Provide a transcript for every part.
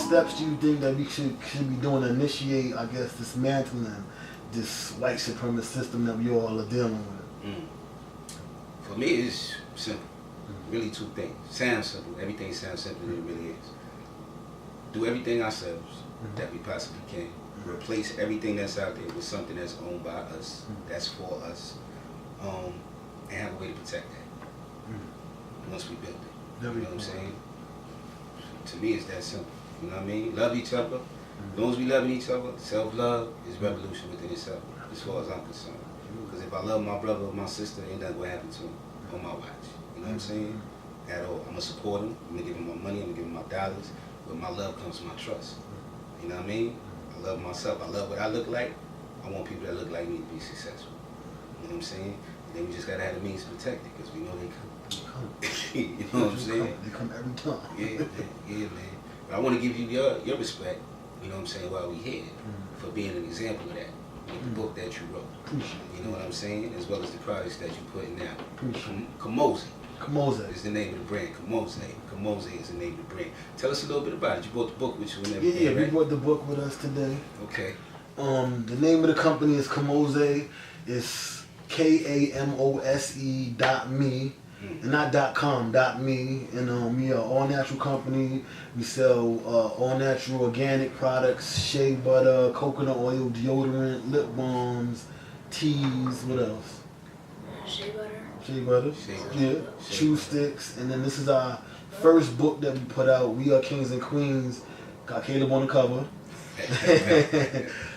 steps do you think that we should be doing to initiate, I guess, dismantling this white supremacist system that we all are dealing with? For me, it's simple. Really two things. Sounds simple. Everything sounds simple than it really is. Do everything ourselves that we possibly can. Replace everything that's out there with something that's owned by us, that's for us, and have a way to protect that once we build it. You know what I'm saying? To me, it's that simple. You know what I mean? Love each other. As long as we loving each other, self-love is revolution within itself, as far as I'm concerned. Because if I love my brother or my sister, ain't nothing gonna happen to him on my watch. You know what I'm saying? At all. I'm gonna support him. I'm gonna give him my money. I'm gonna give him my dollars. But my love comes from my trust. You know what I mean? I love myself. I love what I look like. I want people that look like me to be successful. You know what I'm saying? And then we just gotta have the means to protect it because we know they come. You know what I'm saying? They come every time. Yeah, man. But I want to give you your respect. You know what I'm saying? While we here, for being an example of that. With the book that you wrote. You know what I'm saying? As well as the products that you're putting out. Kamose is the name of the brand. Kamose is the name of the brand. Tell us a little bit about it. You brought the book with you and everything, Yeah, right? we brought the book with us today. Okay. The name of the company is Kamose. It's KAMOSE.me. And not .com, .me. And we are an all natural company. We sell all natural organic products, shea butter, coconut oil, deodorant, lip balms, teas, what else? Shea butter. Shea butter. Yeah. Chew sticks. And then this is our first book that we put out. We Are Kings and Queens. Got Caleb on the cover.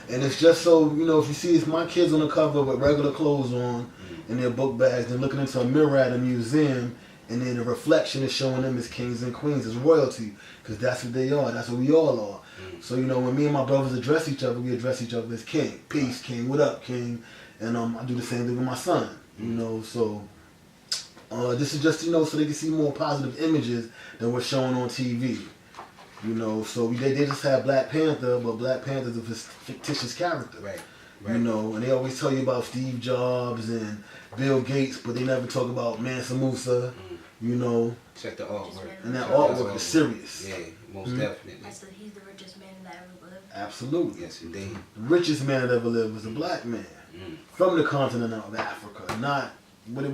And it's just so, you know, if you see it's my kids on the cover with regular clothes on and their book bags, they're looking into a mirror at a museum, and then the reflection is showing them as kings and queens, as royalty, because that's what they are, that's what we all are. So, you know, when me and my brothers address each other, we address each other as king. Peace, king, what up, king? And I do the same thing with my son, you know, so this is just, you know, so they can see more positive images than what's shown on TV. You know, so they just have Black Panther, but Black Panther's a fictitious character. Right. You know, and they always tell you about Steve Jobs and Bill Gates, but they never talk about Mansa Musa, you know. Check the artwork. And that artwork is serious. Yeah, most definitely. I said he's the richest man that ever lived. Absolutely. Yes, indeed. The richest man that ever lived was a black man from the continent of Africa, not what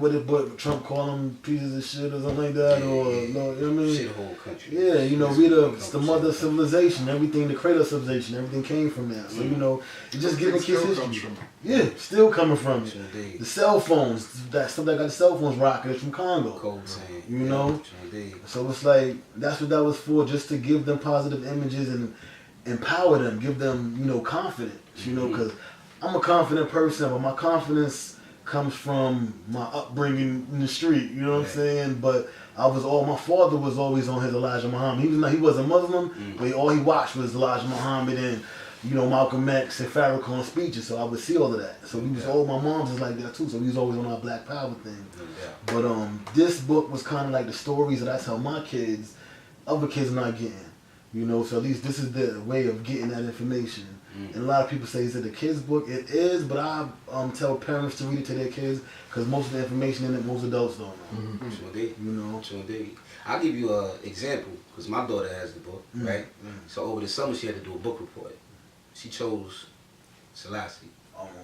Trump call them pieces of shit or something like that, or you know what I mean? Shithole country. Yeah, you know, it's the mother of civilization. Everything, the cradle of civilization, everything came from that. So you know, it's just giving kids history. Yeah, still coming from it. The cell phones, that stuff that got the cell phones rocking, it's from Congo. You know, so it's like that's what that was for, just to give them positive images and empower them, give them, you know, confidence. You know, because I'm a confident person, but my confidence comes from my upbringing in the street, you know what I'm saying? But my father was always on his Elijah Muhammad. He wasn't Muslim, but all he watched was Elijah Muhammad and, you know, Malcolm X and Farrakhan speeches, so I would see all of that. So my mom's was like that too, so we was always on our Black Power thing. But this book was kind of like the stories that I tell my kids, other kids are not getting, you know, so at least this is the way of getting that information. And a lot of people say, is it a kid's book? It is, but I tell parents to read it to their kids because most of the information in it, most adults don't know. Sure indeed. You know? Sure indeed. I'll give you an example because my daughter has the book, right? So over the summer she had to do a book report. She chose Selassie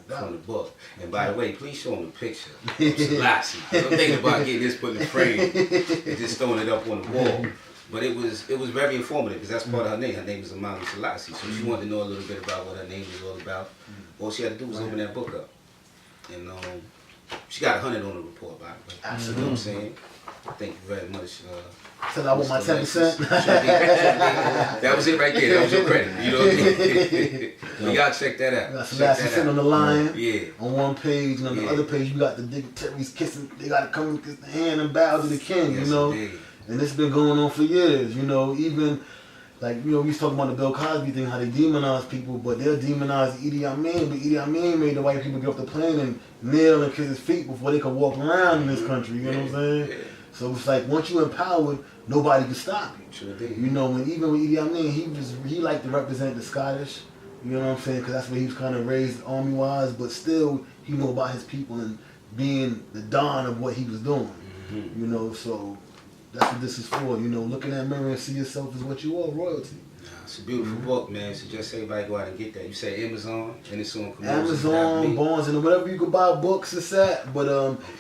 from the book. And by the way, please show them the picture of Selassie. I'm thinking about getting this put in the frame and just throwing it up on the wall. But it was very informative because that's part of her name. Her name is Amali Selassie. So she wanted to know a little bit about what her name was all about. All she had to do was open that book up. And she got 100 on the report, by the way. Absolutely. You know what I'm saying? Thank you very much. Said I want my 10%. That was it right there. That was your credit. You know what I mean? Y'all check that out. Got Selassie sitting on the lion on one page, and on the other page you got the dignitaries kissing. They got to come and kiss the hand and bow to the king, you know? Indeed. And it's been going on for years, you know, even, like, you know, we was talking about the Bill Cosby thing, how they demonize people, but they'll demonize Idi Amin, but Idi Amin made the white people get off the plane and kneel and kiss his feet before they could walk around in this country, you know what I'm saying? Yeah. So it's like, once you're empowered, nobody can stop you. Sure did. You know, even with Idi Amin, he liked to represent the Scottish, you know what I'm saying, because that's where he was kind of raised army-wise, but still, he knew about his people and being the don of what he was doing, you know, so that's what this is for. You know, look in that mirror and see yourself as what you are, royalty. It's a beautiful book, man. Suggest everybody go out and get that. You say Amazon, and it's on Kamose. Amazon, Barnes, and whatever you can buy books, it's at. But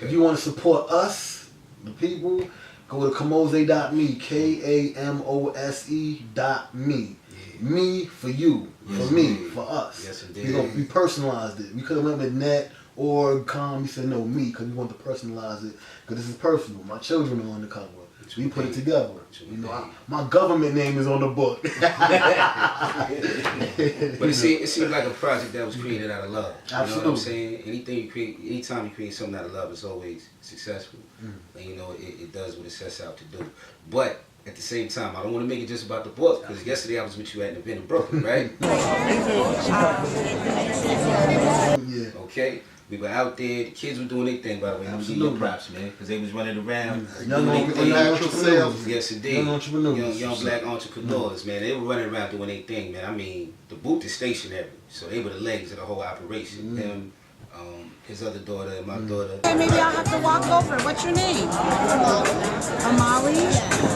if you want to support us, the people, go to Kamose.me, KAMOSE.me. Me for you, for me, for us. Yes, indeed. We personalized it. We could have went with net or com. We said no, me, because we want to personalize it. Because this is personal. My children are on the cover. We put it together. You know, my government name is on the book. But it seems like a project that was created out of love. Absolutely. You know what I'm saying? Anytime you create something out of love, it's always successful. And you know, it does what it sets out to do. But at the same time, I don't want to make it just about the book, because yesterday I was with you at an event in Brooklyn, right? Yeah. Okay? We were out there, the kids were doing their thing, by the way. I'm giving you props, man, because they was running around. Young entrepreneurs. Yes, indeed. Young entrepreneurs. Young black entrepreneurs, man. They were running around doing their thing, man. I mean, the booth is stationary, so they were the legs of the whole operation. Him, his other daughter, and my daughter. Hey, maybe I'll have to walk over. What's your name? Amali?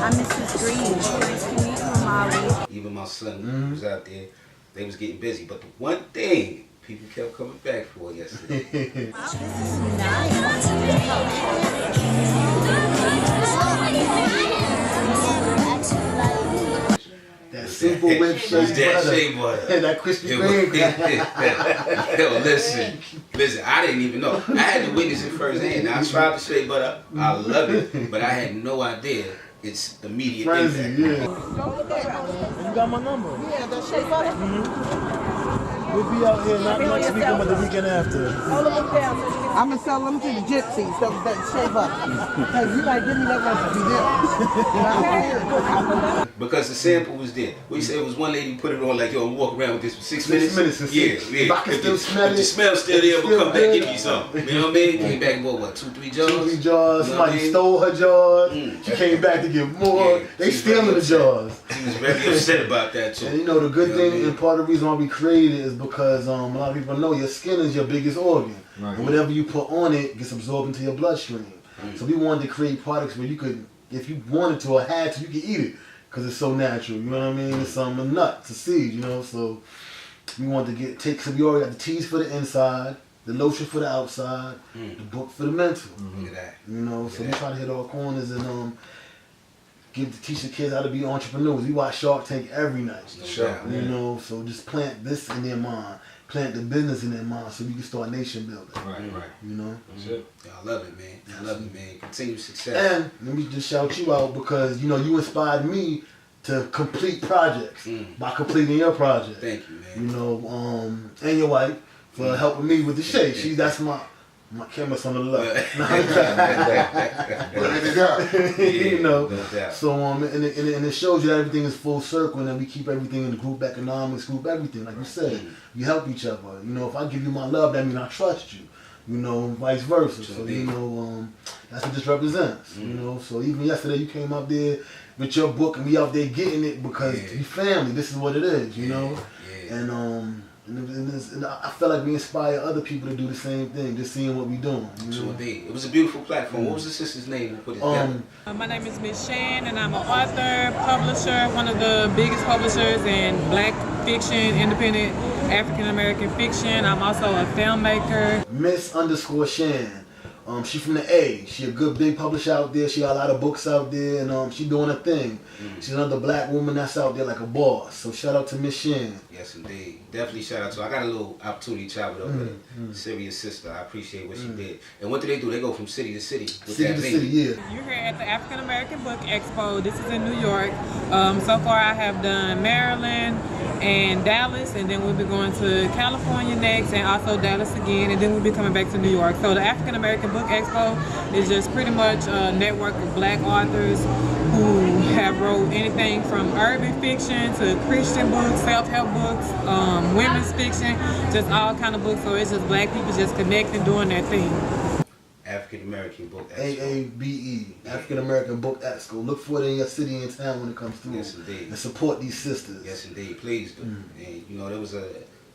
I'm Mrs. Green. Nice to meet you, Amali. Even my son was out there. They was getting busy, but the one thing people kept coming back for yesterday. Wow, this is nice. That simple whip shea butter. And that crispy cream. Yo, listen, I didn't even know. I had to witness it firsthand. Now, I tried the shea butter. I love it, but I had no idea its immediate Frenzy, impact. yeah. You got my number? Yeah, the shea butter. We'll be out here not next weekend, but the weekend after. I'm going to sell them to the gypsies, that shea butter. Because you might give me that recipe there. Because the sample was there. We said it was one lady put it on like, yo, I'm walking around with this for 6 minutes. 6 minutes. Yeah. If I can still smell it. If the smell's still there, we'll come back, give me some. You know what I mean? Came back and bought, what, 2-3 jars? 2-3 jars. Somebody stole her jars. She came back to get more. Yeah, they stealing the jars. She was very upset about that too. And you know, the good thing and part of the reason why we created it is because a lot of people know your skin is your biggest organ. Right. And whatever you put on it gets absorbed into your bloodstream. So we wanted to create products where you could, if you wanted to or had to, you could eat it. Because it's so natural, you know what I mean? It's a nut, it's a seed, you know? So we wanted to take some, you already got the teas for the inside, the lotion for the outside, the book for the mental. Look at that. You know, so we try to hit all corners and teach the kids how to be entrepreneurs. We watch Shark Tank every night. You know, so just plant this in their mind. Plant the business in their mind so we can start nation building. Right. You know? That's it. Yeah, I love it, man. I love it, man. Continued success. And let me just shout you out because, you know, you inspired me to complete projects by completing your project. Thank you, man. You know, and your wife for helping me with the shade. That's my camera's on the left. You know, so and it shows you that everything is full circle, and then we keep everything in the group economics, group everything. Like you said, you help each other. You know, if I give you my love, that means I trust you. You know, vice versa. So you know, that's what this represents. You know, so even yesterday you came up there with your book, and we out there getting it because we family. This is what it is. You know, and And I feel like we inspire other people to do the same thing, just seeing what we're doing. You know? It was a beautiful platform. What was the sister's name who put it together? My name is Myss Shan, and I'm an author, publisher, one of the biggest publishers in black fiction, independent African American fiction. I'm also a filmmaker. Myss_Shan. She from the A. She a good big publisher out there. She got a lot of books out there, and she doing her thing. She's another black woman that's out there like a boss. So shout out to Myss Shan. Yes, indeed. Definitely shout out to her. I got a little opportunity to travel up with a serious sister. I appreciate what she did. And what do? They go from city to city with city that to venue. city, yeah. You're here at the African American Book Expo. This is in New York. So far I have done Maryland and Dallas, and then we'll be going to California next, and also Dallas again, and then we'll be coming back to New York. So the African American Book Expo is just pretty much a network of black authors who have wrote anything from urban fiction to Christian books, self-help books, women's fiction, just all kind of books. So it's just black people just connecting, doing their thing. African American Book Expo. AABE, African American Book Expo. Look for it in your city and town when it comes through. Yes, indeed. And support these sisters. Yes, indeed. Please do. And you know, there was a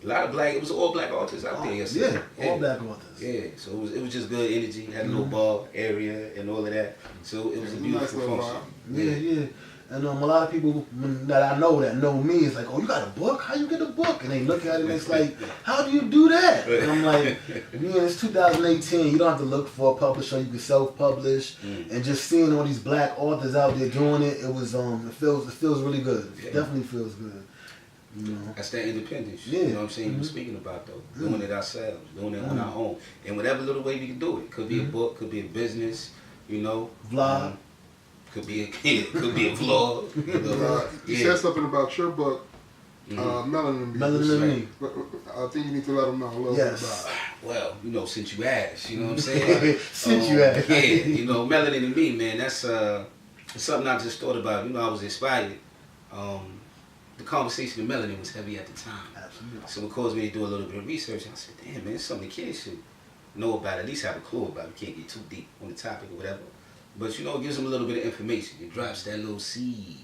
A lot of black. It was all black authors out there yesterday. Yeah, all black authors. Yeah, so it was just good energy. Had a little bar area and all of that. So it was a beautiful function. Yeah. And a lot of people that I know that know me is like, oh, you got a book? How you get a book? And they look at it and it's like, how do you do that? And I'm like, man, it's 2018. You don't have to look for a publisher. You can self-publish. And just seeing all these black authors out there doing it, it feels really good. It definitely feels good. You know? That's that independence. Yeah. You know what I'm saying? You're speaking about though. Doing it ourselves, doing it on our own. And whatever little way we can do it. Could be a book, could be a business, you know. Vlog. Could be a vlog. You know? You said something about your book, Melanin and Me. Melanin and Me. I think you need to let them know a little bit about it. Well, you know, since you asked, you know what I'm saying? Since you asked. Yeah, you know, Melanin and Me, man, that's something I just thought about. You know, I was inspired. The conversation of melanin was heavy at the time. Absolutely. So it caused me to do a little bit of research. And I said, damn, man, it's something the kids should know about, at least have a clue about. We can't get too deep on the topic or whatever. But, you know, it gives them a little bit of information. It drops that little seed,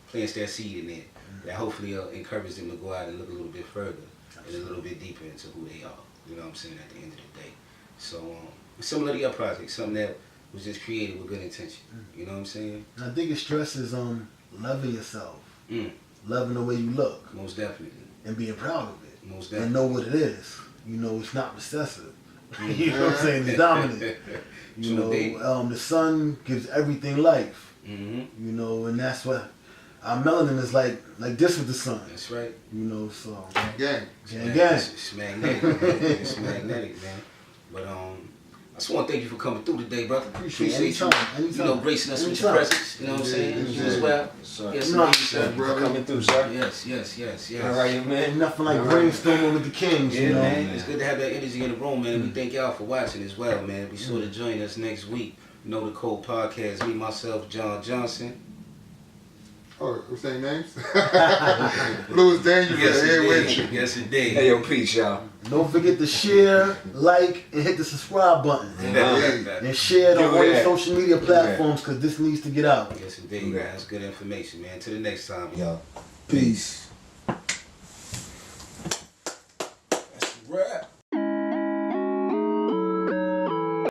plants that seed in there, that hopefully encourage them to go out and look a little bit further and a little bit deeper into who they are. You know what I'm saying, at the end of the day. So, similar to your project, something that was just created with good intention. You know what I'm saying? And I think it stresses loving yourself. Loving the way you look. Most definitely. And being proud of it. Most definitely. And know what it is. You know, it's not recessive. You know what I'm saying? It's dominant. You know, the sun gives everything life. You know, and that's what our melanin is like this with the sun. That's right. You know, so. Gang. It's magnetic, man. It's magnetic, man. But I just want to thank you for coming through today, brother. Appreciate you. Anytime. You know, gracing us with your presence. You know what I'm saying? You as well. Yes, Thank you for coming through, sir. Yes. All right, man. Nothing like brainstorming with the kings, Yeah, you know. man. It's good to have that energy in the room, man. And we thank y'all for watching as well, man. Be sure to join us next week. Know the Code Podcast. Me, myself, John Johnson. Oh, we're saying names? Louis Dangervil here with you. Yes, indeed. Hey, yo, peace, y'all. Don't forget to share, like, and hit the subscribe button. And share it on all your social media platforms because this needs to get out. Yes, indeed, man. That's good information, man. Till the next time, y'all. Peace.